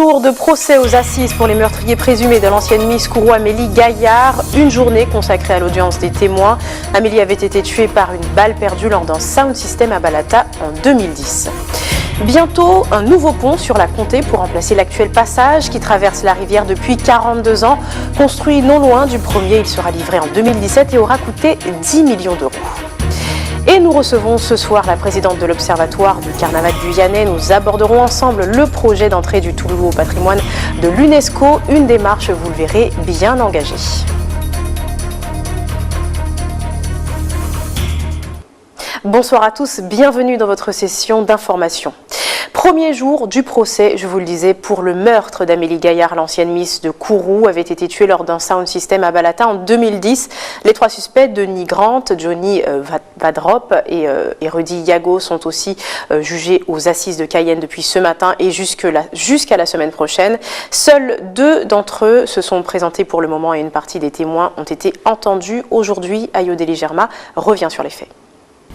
jour de procès aux assises pour les meurtriers présumés de l'ancienne Miss Kourou Amélie Gaillard. Une journée consacrée à l'audience des témoins. Amélie avait été tuée par une balle perdue lors d'un sound system à Balata en 2010. Bientôt, un nouveau pont sur la Comté pour remplacer l'actuel passage qui traverse la rivière depuis 42 ans. Construit non loin du premier, il sera livré en 2017 et aura coûté 10 millions d'euros. Et nous recevons ce soir la présidente de l'Observatoire du Carnaval guyanais. Nous aborderons ensemble le projet d'entrée du Touloulou au patrimoine de l'UNESCO. Une démarche, vous le verrez, bien engagée. Bonsoir à tous, bienvenue dans votre session d'information. Premier jour du procès, je vous le disais, pour le meurtre d'Amélie Gaillard, l'ancienne Miss de Kourou, avait été tuée lors d'un sound system à Balata en 2010. Les trois suspects, Denis Grant, Johnny Vadrop et Rudy Yago, sont aussi jugés aux assises de Cayenne depuis ce matin et jusqu'à la semaine prochaine. Seuls 2 d'entre eux se sont présentés pour le moment et une partie des témoins ont été entendus. Aujourd'hui, Ayodele Germa revient sur les faits.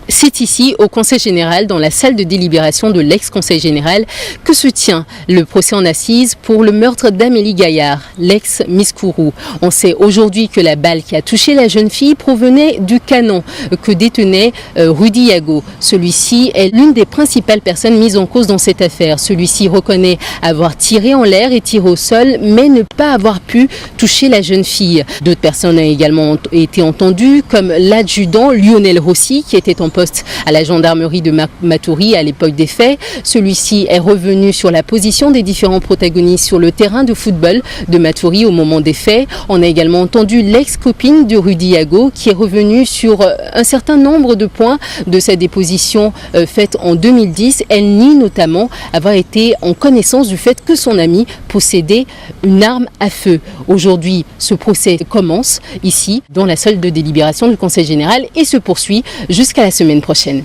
C'est ici, au Conseil général, dans la salle de délibération de l'ex-Conseil général, que se tient le procès en assises pour le meurtre d'Amélie Gaillard, l'ex-Miss Kourou. On sait aujourd'hui que la balle qui a touché la jeune fille provenait du canon que détenait Rudy Yago. Celui-ci est l'une des principales personnes mises en cause dans cette affaire. Celui-ci reconnaît avoir tiré en l'air et tiré au sol, mais ne pas avoir pu toucher la jeune fille. D'autres personnes ont également été entendues, comme l'adjudant Lionel Rossi, qui était en poste à la gendarmerie de Matoury à l'époque des faits. Celui-ci est revenu sur la position des différents protagonistes sur le terrain de football de Matoury au moment des faits. On a également entendu l'ex-copine de Rudy Yago qui est revenue sur un certain nombre de points de sa déposition faite en 2010. Elle nie notamment avoir été en connaissance du fait que son ami possédait une arme à feu. Aujourd'hui, ce procès commence ici dans la salle de délibération du Conseil général et se poursuit jusqu'à la semaine prochaine.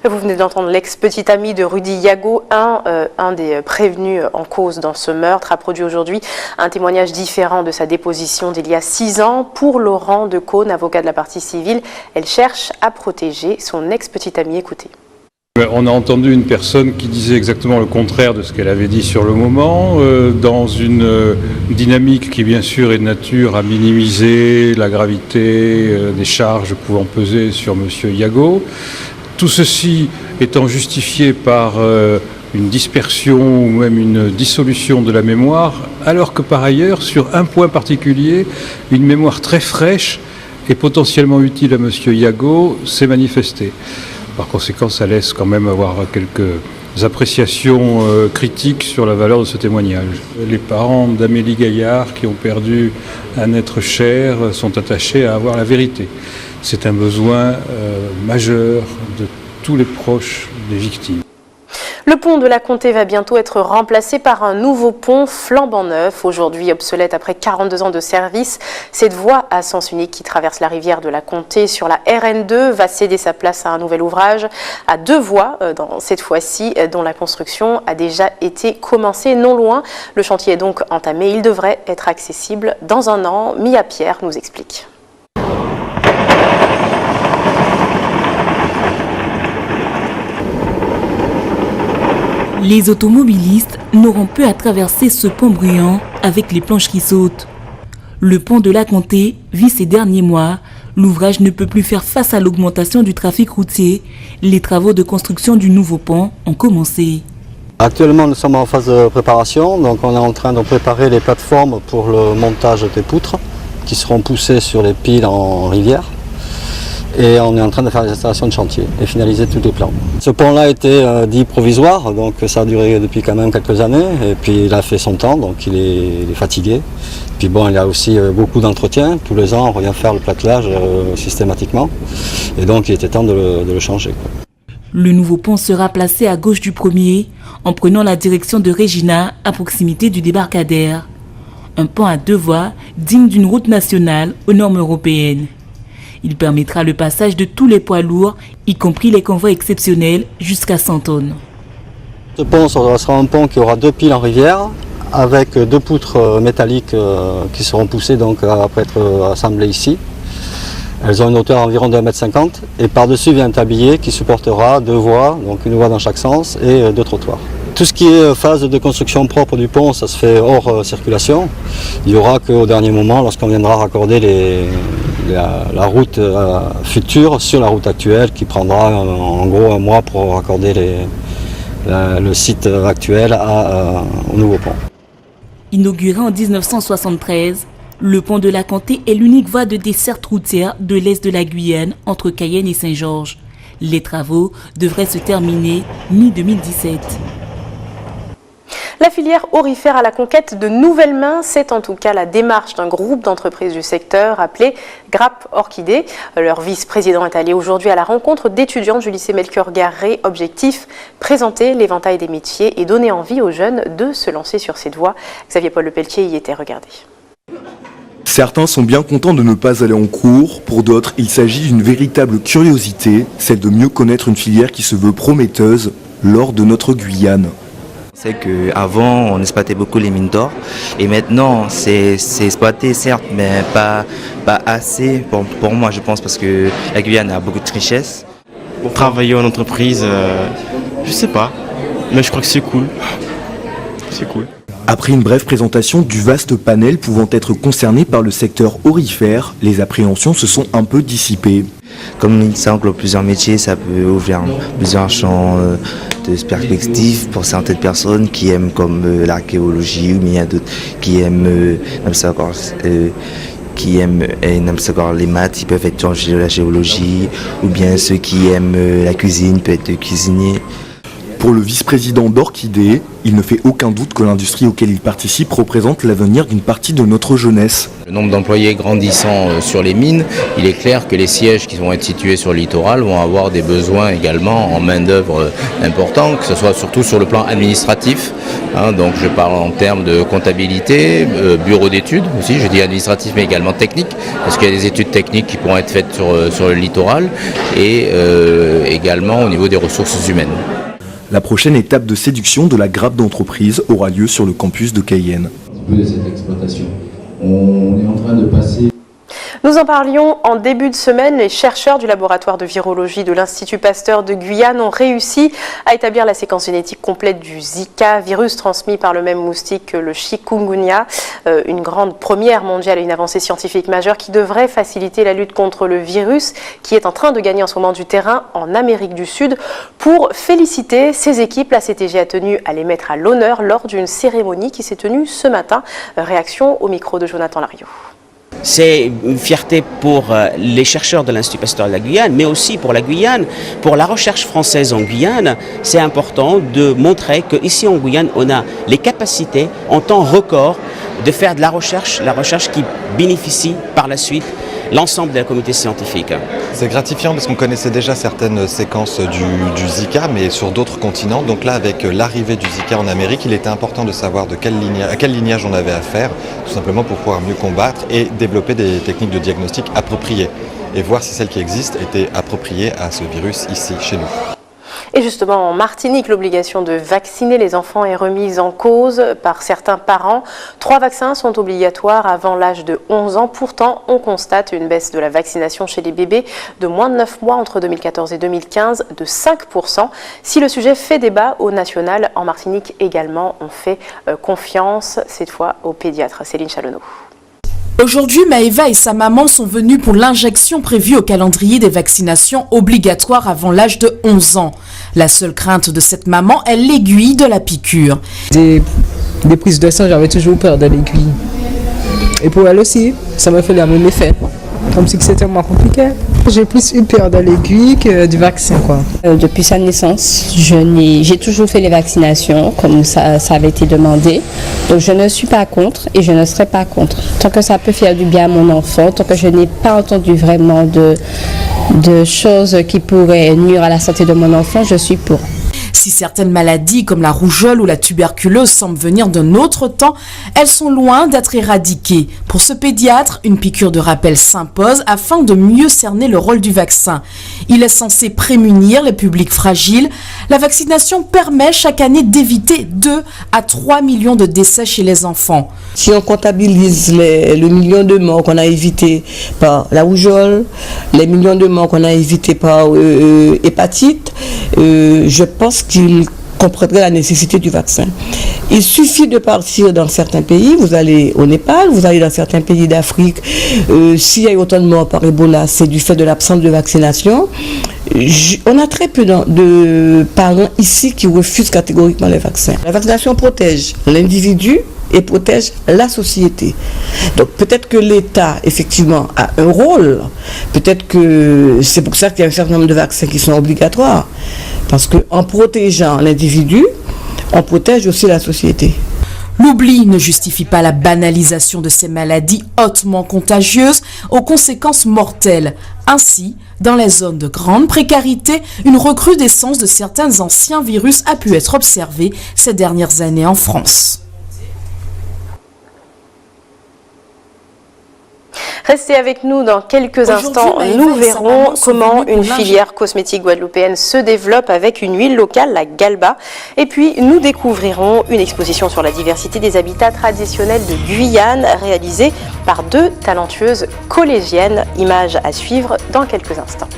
Vous venez d'entendre l'ex-petit ami de Rudy Yago, un des prévenus en cause dans ce meurtre, a produit aujourd'hui un témoignage différent de sa déposition d'il y a 6 ans. Pour Laurent Decaune, avocat de la partie civile, elle cherche à protéger son ex-petit ami. Écoutez. On a entendu une personne qui disait exactement le contraire de ce qu'elle avait dit sur le moment, dans une dynamique qui bien sûr est de nature à minimiser la gravité des charges pouvant peser sur M. Yago. Tout ceci étant justifié par une dispersion ou même une dissolution de la mémoire, alors que par ailleurs, sur un point particulier, une mémoire très fraîche et potentiellement utile à M. Yago s'est manifestée. Par conséquent, ça laisse quand même avoir quelques appréciations critiques sur la valeur de ce témoignage. Les parents d'Amélie Gaillard, qui ont perdu un être cher, sont attachés à avoir la vérité. C'est un besoin majeur de tous les proches des victimes. Le pont de la Comté va bientôt être remplacé par un nouveau pont flambant neuf. Aujourd'hui obsolète après 42 ans de service, cette voie à sens unique qui traverse la rivière de la Comté sur la RN2 va céder sa place à un nouvel ouvrage à 2 voies, cette fois-ci, dont la construction a déjà été commencée non loin. Le chantier est donc entamé. Il devrait être accessible dans un an. Mia Pierre nous explique. Les automobilistes n'auront plus à traverser ce pont bruyant avec les planches qui sautent. Le pont de la Comté vit ces derniers mois. L'ouvrage ne peut plus faire face à l'augmentation du trafic routier. Les travaux de construction du nouveau pont ont commencé. Actuellement, nous sommes en phase de préparation. Donc on est en train de préparer les plateformes pour le montage des poutres qui seront poussées sur les piles en rivière. Et on est en train de faire les installations de chantier et finaliser tous les plans. Ce pont-là a été dit provisoire, donc ça a duré depuis quand même quelques années. Et puis il a fait son temps, donc il est fatigué. Puis bon, il y a aussi beaucoup d'entretien. Tous les ans, on revient faire le platelage systématiquement. Et donc il était temps de le changer, quoi. Le nouveau pont sera placé à gauche du premier, en prenant la direction de Regina, à proximité du débarcadère. Un pont à 2 voies, digne d'une route nationale aux normes européennes. Il permettra le passage de tous les poids lourds, y compris les convois exceptionnels, jusqu'à 100 tonnes. Ce pont sera un pont qui aura 2 piles en rivière, avec 2 poutres métalliques qui seront poussées donc, après être assemblées ici. Elles ont une hauteur environ de 1,50 m et par-dessus vient un tablier qui supportera 2 voies, donc une voie dans chaque sens et 2 trottoirs. Tout ce qui est phase de construction propre du pont, ça se fait hors circulation. Il n'y aura qu'au dernier moment, lorsqu'on viendra raccorder la route future sur la route actuelle, qui prendra en gros un mois pour raccorder le site actuel au nouveau pont. Inauguré en 1973, le pont de la Comté est l'unique voie de desserte routière de l'est de la Guyane entre Cayenne et Saint-Georges. Les travaux devraient se terminer mi-2017. La filière aurifère à la conquête de nouvelles mains, c'est en tout cas la démarche d'un groupe d'entreprises du secteur appelé Grappe Orchidée. Leur vice-président est allé aujourd'hui à la rencontre d'étudiants du lycée Melchior Garré. Objectif, présenter l'éventail des métiers et donner envie aux jeunes de se lancer sur cette voie. Xavier Paul Lepelletier y était, regardez. Certains sont bien contents de ne pas aller en cours, pour d'autres il s'agit d'une véritable curiosité, celle de mieux connaître une filière qui se veut prometteuse lors de notre Guyane. C'est qu'avant on exploitait beaucoup les mines d'or et maintenant c'est exploité certes mais pas assez pour moi je pense parce que la Guyane a beaucoup de richesses. Pour travailler en entreprise, je sais pas, mais je crois que c'est cool. C'est cool. Après une brève présentation du vaste panel pouvant être concerné par le secteur aurifère, les appréhensions se sont un peu dissipées. Comme ça englobe plusieurs métiers, ça peut ouvrir plusieurs champs de perspectives pour certaines personnes qui aiment comme l'archéologie ou bien d'autres qui aiment les maths, ils peuvent être dans la géologie ou bien ceux qui aiment la cuisine peuvent être cuisiniers. Pour le vice-président d'Orchidée, il ne fait aucun doute que l'industrie auquel il participe représente l'avenir d'une partie de notre jeunesse. Le nombre d'employés grandissant sur les mines, il est clair que les sièges qui vont être situés sur le littoral vont avoir des besoins également en main-d'œuvre importants, que ce soit surtout sur le plan administratif. Donc je parle en termes de comptabilité, bureau d'études aussi, je dis administratif mais également technique, parce qu'il y a des études techniques qui pourront être faites sur le littoral et également au niveau des ressources humaines. La prochaine étape de séduction de la grappe d'entreprise aura lieu sur le campus de Cayenne. De cette exploitation. On est en train de passer... Nous en parlions en début de semaine. Les chercheurs du laboratoire de virologie de l'Institut Pasteur de Guyane ont réussi à établir la séquence génétique complète du Zika, virus transmis par le même moustique que le chikungunya. Une grande première mondiale et une avancée scientifique majeure qui devrait faciliter la lutte contre le virus qui est en train de gagner en ce moment du terrain en Amérique du Sud. Pour féliciter ces équipes, la CTG a tenu à les mettre à l'honneur lors d'une cérémonie qui s'est tenue ce matin. Réaction au micro de Jonathan Lariot. C'est une fierté pour les chercheurs de l'Institut Pasteur de la Guyane, mais aussi pour la Guyane, pour la recherche française en Guyane. C'est important de montrer qu'ici en Guyane, on a les capacités en temps record de faire de la recherche qui bénéficie par la suite l'ensemble de la communauté scientifique. C'est gratifiant parce qu'on connaissait déjà certaines séquences du Zika, mais sur d'autres continents. Donc là, avec l'arrivée du Zika en Amérique, il était important de savoir à quel lignage on avait affaire, tout simplement pour pouvoir mieux combattre et développer des techniques de diagnostic appropriées et voir si celles qui existent étaient appropriées à ce virus ici, chez nous. Et justement, en Martinique, l'obligation de vacciner les enfants est remise en cause par certains parents. 3 vaccins sont obligatoires avant l'âge de 11 ans. Pourtant, on constate une baisse de la vaccination chez les bébés de moins de 9 mois entre 2014 et 2015 de 5%. Si le sujet fait débat au national, en Martinique également, on fait confiance, cette fois aux pédiatres. Céline Chalonneau. Aujourd'hui, Maëva et sa maman sont venues pour l'injection prévue au calendrier des vaccinations obligatoires avant l'âge de 11 ans. La seule crainte de cette maman est l'aiguille de la piqûre. Des prises de sang, j'avais toujours peur de l'aiguille. Et pour elle aussi, ça m'a fait le même effet. Comme si c'était moins compliqué. J'ai plus eu peur de l'aiguille que du vaccin, quoi. Depuis sa naissance, j'ai toujours fait les vaccinations comme ça avait été demandé. Donc je ne suis pas contre et je ne serai pas contre. Tant que ça peut faire du bien à mon enfant, tant que je n'ai pas entendu vraiment de choses qui pourraient nuire à la santé de mon enfant, je suis pour. Si certaines maladies comme la rougeole ou la tuberculose semblent venir d'un autre temps, elles sont loin d'être éradiquées. Pour ce pédiatre, une piqûre de rappel s'impose afin de mieux cerner le rôle du vaccin. Il est censé prémunir les publics fragiles. La vaccination permet chaque année d'éviter 2 à 3 millions de décès chez les enfants. Si on comptabilise le million de morts qu'on a évité par la rougeole, les millions de morts qu'on a évité par hépatite, je pense qu'il comprendraient la nécessité du vaccin. Il suffit de partir dans certains pays, vous allez au Népal, vous allez dans certains pays d'Afrique, s'il y a eu autant de morts par Ebola, c'est du fait de l'absence de vaccination. On a très peu de parents ici qui refusent catégoriquement les vaccins. La vaccination protège l'individu et protège la société. Donc peut-être que l'État, effectivement, a un rôle. Peut-être que c'est pour ça qu'il y a un certain nombre de vaccins qui sont obligatoires. Parce qu'en protégeant l'individu, on protège aussi la société. L'oubli ne justifie pas la banalisation de ces maladies hautement contagieuses aux conséquences mortelles. Ainsi, dans les zones de grande précarité, une recrudescence de certains anciens virus a pu être observée ces dernières années en France. Restez avec nous dans quelques instants. Nous verrons comment une filière cosmétique guadeloupéenne se développe avec une huile locale, la Galba. Et puis, nous découvrirons une exposition sur la diversité des habitats traditionnels de Guyane réalisée par 2 talentueuses collégiennes. Images à suivre dans quelques instants.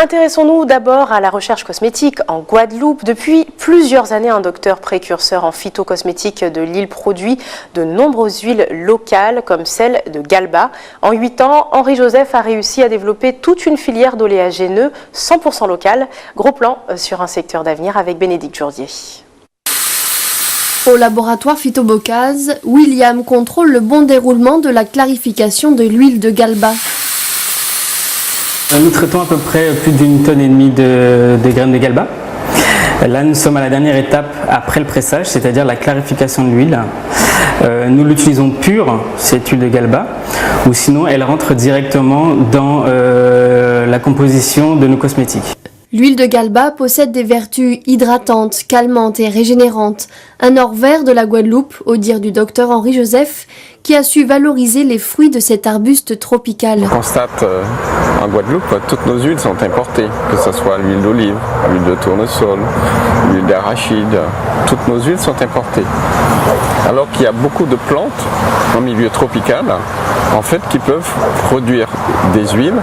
Intéressons-nous d'abord à la recherche cosmétique en Guadeloupe. Depuis plusieurs années, un docteur précurseur en phytocosmétique de l'île produit de nombreuses huiles locales comme celle de Galba. En 8 ans, Henri Joseph a réussi à développer toute une filière d'oléagineux 100% local. Gros plan sur un secteur d'avenir avec Bénédicte Jourdier. Au laboratoire Phytobocase, William contrôle le bon déroulement de la clarification de l'huile de Galba. Nous traitons à peu près plus d'1,5 tonne de graines de Galba. Là, nous sommes à la dernière étape après le pressage, c'est-à-dire la clarification de l'huile. Nous l'utilisons pure, cette huile de Galba, ou sinon elle rentre directement dans la composition de nos cosmétiques. L'huile de Galba possède des vertus hydratantes, calmantes et régénérantes. Un or vert de la Guadeloupe, au dire du docteur Henri Joseph, qui a su valoriser les fruits de cet arbuste tropical. On constate en Guadeloupe que toutes nos huiles sont importées, que ce soit l'huile d'olive, l'huile de tournesol, l'huile d'arachide, toutes nos huiles sont importées. Alors qu'il y a beaucoup de plantes en milieu tropical, en fait, qui peuvent produire des huiles,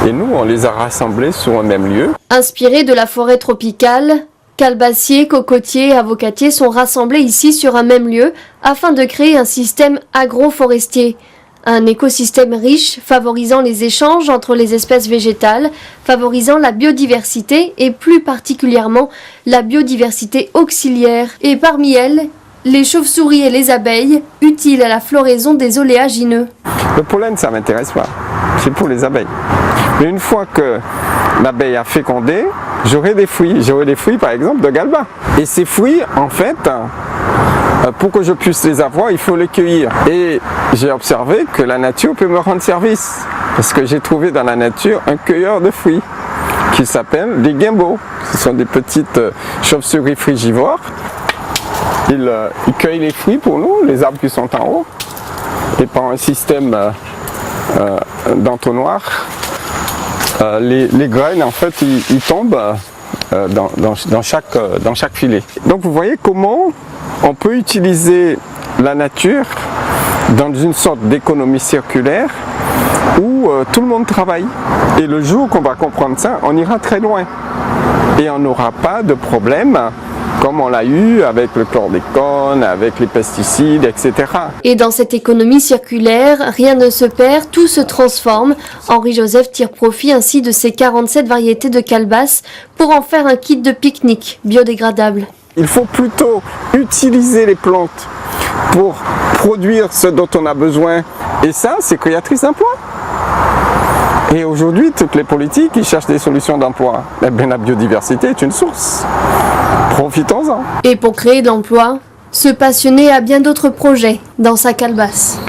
et nous, on les a rassemblées sur un même lieu. Inspiré de la forêt tropicale, calebassiers, cocotiers et avocatiers sont rassemblés ici sur un même lieu afin de créer un système agroforestier. Un écosystème riche favorisant les échanges entre les espèces végétales, favorisant la biodiversité et plus particulièrement la biodiversité auxiliaire. Et parmi elles, les chauves-souris et les abeilles, utiles à la floraison des oléagineux. Le pollen, ça ne m'intéresse pas, c'est pour les abeilles. Mais une fois que l'abeille a fécondé, j'aurai des fruits par exemple de Galba. Et ces fruits, en fait, pour que je puisse les avoir, il faut les cueillir. Et j'ai observé que la nature peut me rendre service. Parce que j'ai trouvé dans la nature un cueilleur de fruits qui s'appelle des guimbos. Ce sont des petites chauves-souris frugivores. Ils cueillent les fruits pour nous, les arbres qui sont en haut. Et par un système d'entonnoir, les graines, en fait, ils tombent dans chaque filet. Donc vous voyez comment on peut utiliser la nature dans une sorte d'économie circulaire où tout le monde travaille. Et le jour qu'on va comprendre ça, on ira très loin. Et on n'aura pas de problème comme on l'a eu avec le chlordécone, avec les pesticides, etc. Et dans cette économie circulaire, rien ne se perd, tout se transforme. Henri Joseph tire profit ainsi de ses 47 variétés de calebasse pour en faire un kit de pique-nique biodégradable. Il faut plutôt utiliser les plantes pour produire ce dont on a besoin. Et ça, c'est créatrice d'emploi. Et aujourd'hui, toutes les politiques, ils cherchent des solutions d'emploi. Eh bien, la biodiversité est une source. Profitons-en. Et pour créer de l'emploi, ce passionné a bien d'autres projets dans sa calebasse.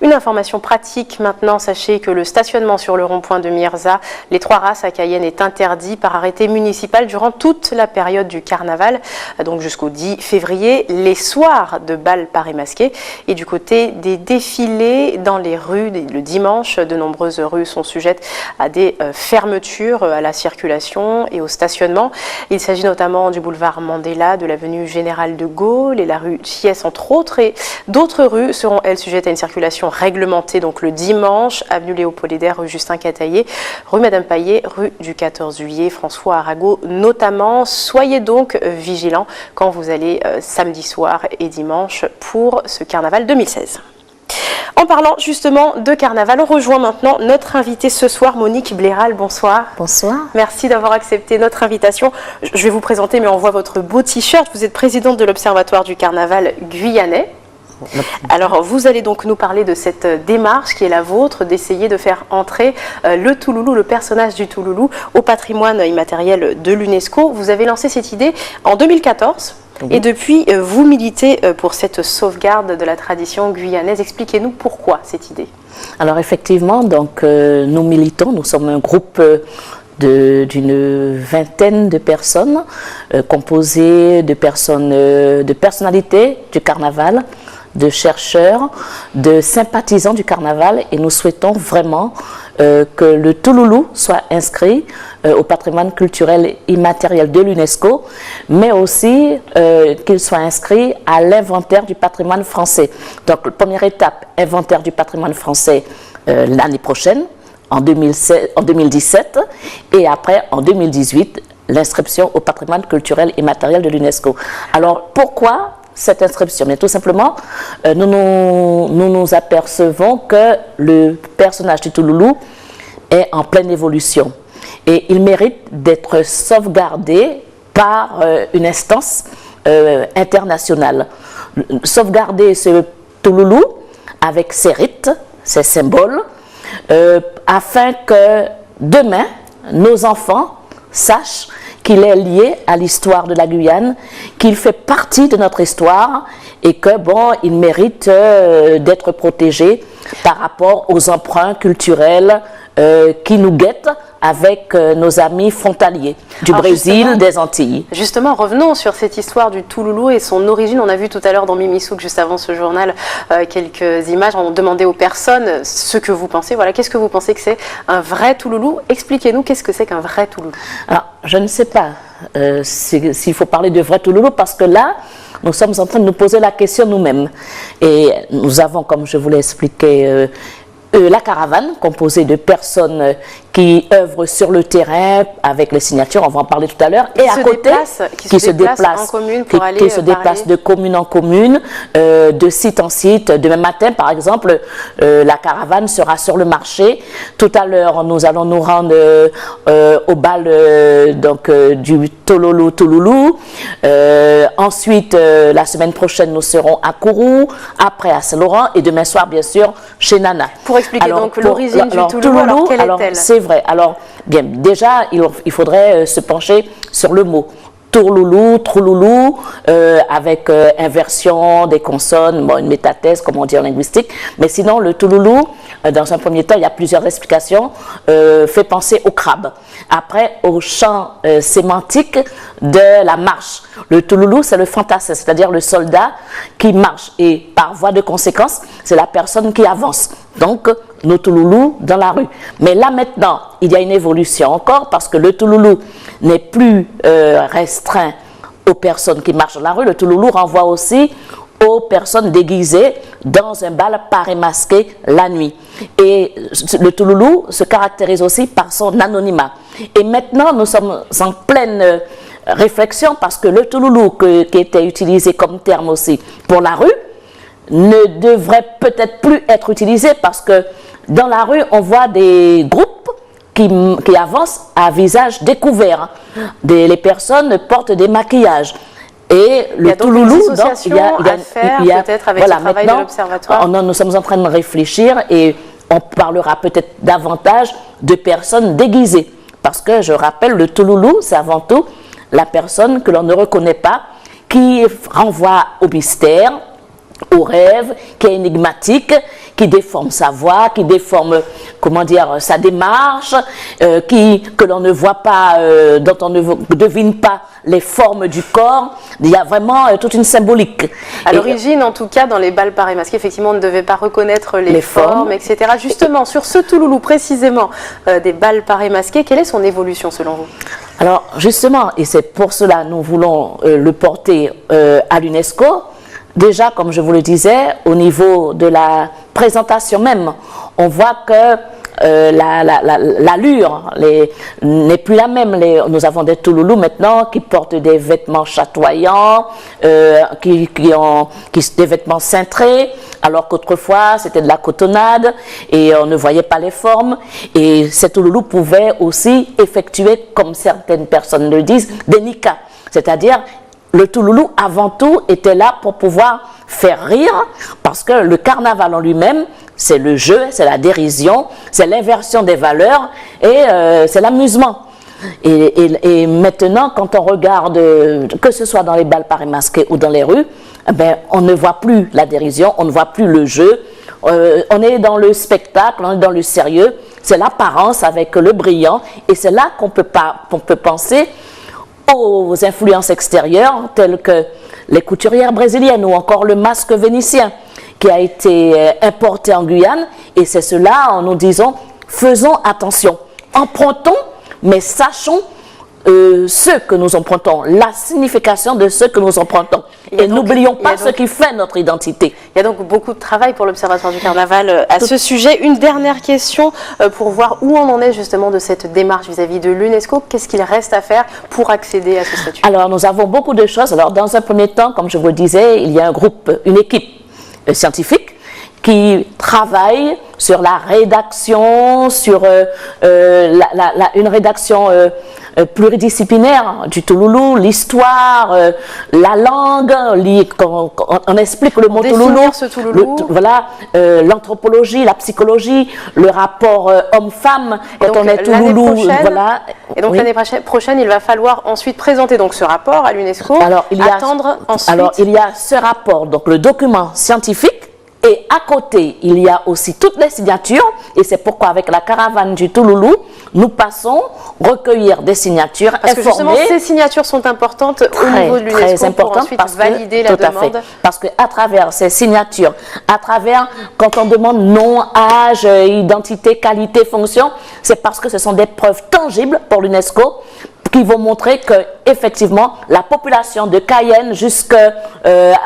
Une information pratique maintenant, sachez que le stationnement sur le rond-point de Mirza, les 3 races à Cayenne, est interdit par arrêté municipal durant toute la période du carnaval, donc jusqu'au 10 février, les soirs de bal parés masqués. Et du côté des défilés dans les rues, le dimanche, de nombreuses rues sont sujettes à des fermetures à la circulation et au stationnement. Il s'agit notamment du boulevard Mandela, de l'avenue Général de Gaulle et la rue Chiès entre autres. Et d'autres rues seront, elles, sujettes à une circulation réglementées donc le dimanche, avenue Léopold-Lédère, rue Justin Cataillé, rue Madame Paillet, rue du 14 juillet, François Arago notamment. Soyez donc vigilants quand vous allez samedi soir et dimanche pour ce carnaval 2016. En parlant justement de carnaval, on rejoint maintenant notre invitée ce soir, Monique Blairal. Bonsoir. Bonsoir. Merci d'avoir accepté notre invitation. Je vais vous présenter, mais on voit votre beau t-shirt. Vous êtes présidente de l'Observatoire du carnaval guyanais. Alors, vous allez donc nous parler de cette démarche qui est la vôtre, d'essayer de faire entrer le Touloulou, le personnage du Touloulou, au patrimoine immatériel de l'UNESCO. Vous avez lancé cette idée en 2014. Oui. Et depuis, vous militez pour cette sauvegarde de la tradition guyanaise. Expliquez-nous pourquoi cette idée. Alors effectivement, donc, nous militons, nous sommes un groupe d'une vingtaine de personnes, composées de personnalités du carnaval, de chercheurs, de sympathisants du carnaval, et nous souhaitons vraiment que le Touloulou soit inscrit au patrimoine culturel immatériel de l'UNESCO, mais aussi qu'il soit inscrit à l'inventaire du patrimoine français. Donc, première étape, inventaire du patrimoine français l'année prochaine, en 2017, et après, en 2018, l'inscription au patrimoine culturel immatériel de l'UNESCO. Alors, pourquoi cette inscription? Mais tout simplement, nous nous apercevons que le personnage du Touloulou est en pleine évolution et il mérite d'être sauvegardé par une instance internationale. Sauvegarder ce Touloulou avec ses rites, ses symboles, afin que demain, nos enfants sachent qu'il est lié à l'histoire de la Guyane, qu'il fait partie de notre histoire et que, bon, il mérite d'être protégé par rapport aux emprunts culturels qui nous guettent avec nos amis frontaliers du Brésil, des Antilles. Justement, revenons sur cette histoire du Touloulou et son origine. On a vu tout à l'heure dans Mimi Souk, juste avant ce journal, quelques images. On demandait aux personnes ce que vous pensez. Voilà, qu'est-ce que vous pensez que c'est un vrai Touloulou? Expliquez-nous, qu'est-ce que c'est qu'un vrai Touloulou? Alors, je ne sais pas s'il faut parler de vrai Touloulou, parce que là, nous sommes en train de nous poser la question nous-mêmes. Et nous avons, comme je vous l'ai expliqué, la caravane, composée de personnes qui œuvrent sur le terrain avec les signatures, on va en parler tout à l'heure, et à côté, qui se déplacent de commune en commune, de site en site. Demain matin, par exemple, la caravane sera sur le marché. Tout à l'heure, nous allons nous rendre au bal du Touloulou. Ensuite, la semaine prochaine, nous serons à Kourou, après à Saint-Laurent, et demain soir, bien sûr, chez Nana. Pour expliquer donc l'origine du Touloulou, alors quelle est-elle? C'est vrai. Alors, bien, déjà, il faudrait se pencher sur le mot. Tourloulou, Trouloulou, avec inversion des consonnes, bon, une métathèse, comme on dit en linguistique. Mais sinon, le Touloulou, dans un premier temps, il y a plusieurs explications, fait penser au crabe. Après, au champ sémantique de la marche. Le Touloulou, c'est le fantassin, c'est-à-dire le soldat qui marche. Et par voie de conséquence, c'est la personne qui avance. Donc, nos Touloulous dans la rue. Mais là maintenant, il y a une évolution encore, parce que le Touloulou n'est plus restreint aux personnes qui marchent dans la rue. Le Touloulou renvoie aussi aux personnes déguisées dans un bal paré masqué la nuit. Et le Touloulou se caractérise aussi par son anonymat. Et maintenant, nous sommes en pleine réflexion, parce que le Touloulou qui était utilisé comme terme aussi pour la rue ne devrait peut-être plus être utilisé, parce que dans la rue, on voit des groupes qui avancent à visage découvert. Les personnes portent des maquillages. Et le Touloulou, il y a peut-être avec le travail de l'Observatoire. Nous sommes en train de réfléchir, et on parlera peut-être davantage de personnes déguisées. Parce que je rappelle, le Touloulou, c'est avant tout la personne que l'on ne reconnaît pas, qui renvoie au mystère, au rêve, qui est énigmatique, qui déforme sa voix, qui déforme, comment dire, sa démarche, que l'on ne voit pas, dont on ne devine pas les formes du corps. Il y a vraiment toute une symbolique. À l'origine, en tout cas, dans les bals parés masqués, effectivement, on ne devait pas reconnaître les formes, etc. Justement, sur ce Touloulou, précisément, des bals parés masqués, quelle est son évolution selon vous? Alors, justement, et c'est pour cela que nous voulons le porter à l'UNESCO. Déjà, comme je vous le disais, au niveau de la présentation même, on voit que l'allure n'est plus la même. Nous avons des touloulous maintenant qui portent des vêtements chatoyants, des vêtements cintrés, alors qu'autrefois c'était de la cotonnade et on ne voyait pas les formes. Et ces touloulous pouvaient aussi effectuer, comme certaines personnes le disent, des niqabs. C'est-à-dire, le touloulou avant tout était là pour pouvoir faire rire, parce que le carnaval en lui-même, c'est le jeu, c'est la dérision, c'est l'inversion des valeurs et c'est l'amusement. Et maintenant, quand on regarde, que ce soit dans les bals Paris masqués ou dans les rues, ben, on ne voit plus la dérision, on ne voit plus le jeu, on est dans le spectacle, on est dans le sérieux, c'est l'apparence avec le brillant, et c'est là qu'on peut penser aux influences extérieures telles que les couturières brésiliennes ou encore le masque vénitien qui a été importé en Guyane, et c'est cela en nous disant faisons attention, empruntons mais sachons ce que nous empruntons, la signification de ce que nous empruntons. Et n'oublions pas ce qui fait notre identité. Il y a donc beaucoup de travail pour l'Observatoire du Carnaval à ce sujet. Une dernière question pour voir où on en est justement de cette démarche vis-à-vis de l'UNESCO. Qu'est-ce qu'il reste à faire pour accéder à ce statut? Alors nous avons beaucoup de choses. Alors dans un premier temps, comme je vous le disais, il y a une équipe scientifique qui travaille sur la rédaction, sur une rédaction pluridisciplinaire du touloulou, l'histoire, la langue, on explique le mot touloulou, voilà, l'anthropologie, la psychologie, le rapport homme-femme, quand on est touloulou, voilà. Et donc l'année prochaine, il va falloir ensuite présenter donc ce rapport à l'UNESCO, attendre ensuite. Alors il y a ce rapport, donc le document scientifique. Et à côté, il y a aussi toutes les signatures, et c'est pourquoi avec la caravane du Touloulou, nous passons recueillir des signatures, parce que justement, ces signatures sont importantes au niveau de l'UNESCO pour ensuite valider la demande. Parce qu'à travers ces signatures, à travers, quand on demande nom, âge, identité, qualité, fonction, c'est parce que ce sont des preuves tangibles pour l'UNESCO qui vont montrer que effectivement la population de Cayenne jusqu'à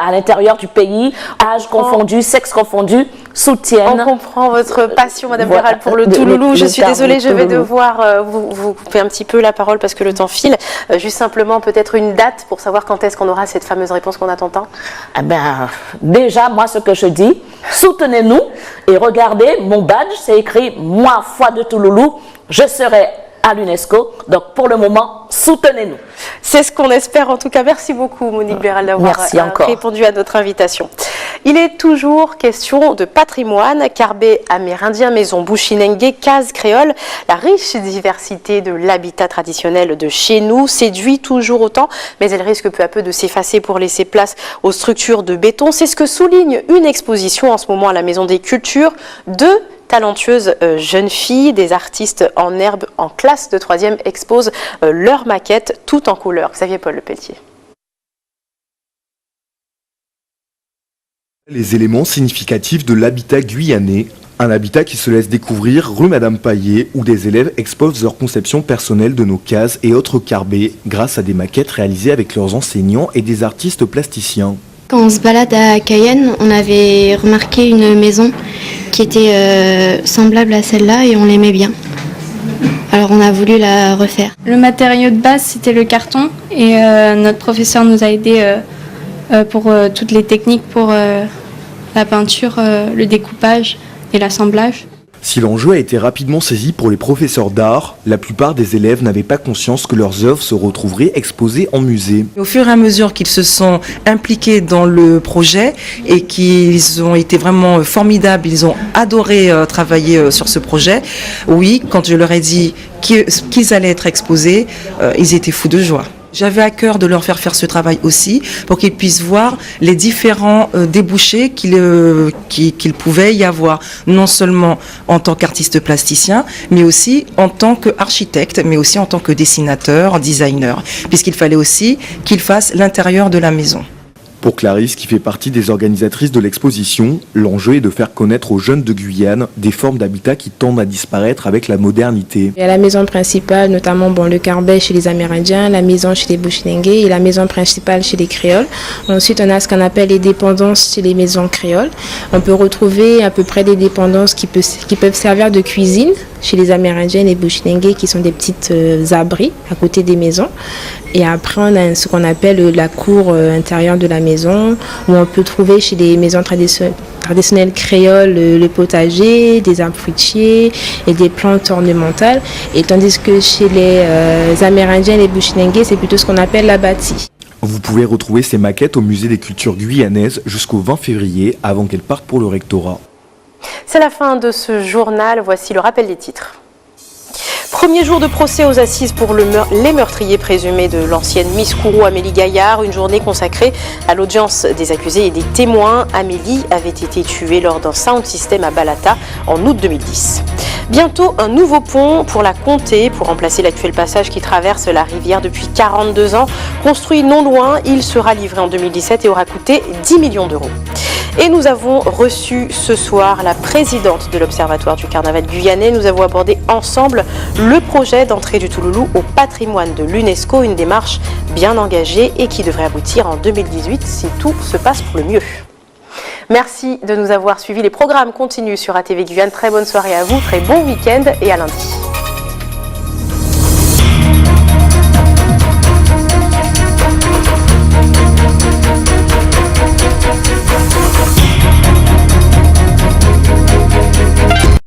l'intérieur du pays, âge confondu, sexe confondu, soutiennent. On comprend votre passion, Madame Béral, pour le Touloulou. Je suis désolée, je vais devoir vous couper un petit peu la parole parce que le temps file. Juste simplement peut-être une date pour savoir quand est-ce qu'on aura cette fameuse réponse qu'on attend tant. Eh ben, déjà, moi ce que je dis, soutenez-nous et regardez, mon badge, c'est écrit « Moi, foi de Touloulou, je serai à l'UNESCO ». Donc pour le moment, soutenez-nous. C'est ce qu'on espère en tout cas. Merci beaucoup Monique Béral d'avoir répondu à notre invitation. Il est toujours question de patrimoine. Carbet amérindien, maison Bushinengue, case créole. La riche diversité de l'habitat traditionnel de chez nous séduit toujours autant, mais elle risque peu à peu de s'effacer pour laisser place aux structures de béton. C'est ce que souligne une exposition en ce moment à la Maison des Cultures. Deux talentueuses jeunes filles, des artistes en herbe en classe de 3e exposent leurs maquettes tout en couleur. Xavier Paul Le Pelletier. Les éléments significatifs de l'habitat guyanais, un habitat qui se laisse découvrir rue Madame Paillet, où des élèves exposent leur conception personnelle de nos cases et autres carbets grâce à des maquettes réalisées avec leurs enseignants et des artistes plasticiens. Quand on se balade à Cayenne, on avait remarqué une maison qui était semblable à celle-là et on l'aimait bien. Alors on a voulu la refaire. Le matériau de base c'était le carton et notre professeur nous a aidés pour toutes les techniques pour la peinture, le découpage et l'assemblage. Si l'enjeu a été rapidement saisi pour les professeurs d'art, la plupart des élèves n'avaient pas conscience que leurs œuvres se retrouveraient exposées en musée. Au fur et à mesure qu'ils se sont impliqués dans le projet et qu'ils ont été vraiment formidables, ils ont adoré travailler sur ce projet, oui, quand je leur ai dit qu'ils allaient être exposés, ils étaient fous de joie. J'avais à cœur de leur faire ce travail aussi pour qu'ils puissent voir les différents débouchés qu'il pouvait y avoir, non seulement en tant qu'artiste plasticien, mais aussi en tant qu'architecte, mais aussi en tant que dessinateur, designer, puisqu'il fallait aussi qu'ils fassent l'intérieur de la maison. Pour Clarisse, qui fait partie des organisatrices de l'exposition, l'enjeu est de faire connaître aux jeunes de Guyane des formes d'habitat qui tendent à disparaître avec la modernité. Il y a la maison principale, notamment le carbet chez les Amérindiens, la maison chez les Bushinengue et la maison principale chez les Créoles. Ensuite, on a ce qu'on appelle les dépendances chez les maisons créoles. On peut retrouver à peu près des dépendances qui peuvent servir de cuisine chez les Amérindiens et les Bushinengue, qui sont des petites abris à côté des maisons. Et après, on a ce qu'on appelle la cour intérieure de la maison, où on peut trouver chez les maisons traditionnelles créoles le potager, des arbres fruitiers et des plantes ornementales. Et tandis que chez les Amérindiens et les Bushinengue, c'est plutôt ce qu'on appelle la bâtie. Vous pouvez retrouver ces maquettes au Musée des cultures guyanaises jusqu'au 20 février avant qu'elles partent pour le rectorat. C'est la fin de ce journal, voici le rappel des titres. Premier jour de procès aux assises pour les meurtriers présumés de l'ancienne Miss Kourou Amélie Gaillard, une journée consacrée à l'audience des accusés et des témoins. Amélie avait été tuée lors d'un sound system à Balata en août 2010. Bientôt un nouveau pont pour la Comté pour remplacer l'actuel passage qui traverse la rivière depuis 42 ans. Construit non loin, il sera livré en 2017 et aura coûté 10 millions d'euros. Et nous avons reçu ce soir la présidente de l'Observatoire du Carnaval guyanais. Nous avons abordé ensemble le projet d'entrée du Touloulou au patrimoine de l'UNESCO, une démarche bien engagée et qui devrait aboutir en 2018 si tout se passe pour le mieux. Merci de nous avoir suivis. Les programmes continuent sur ATV Guyane. Très bonne soirée à vous, très bon week-end et à lundi.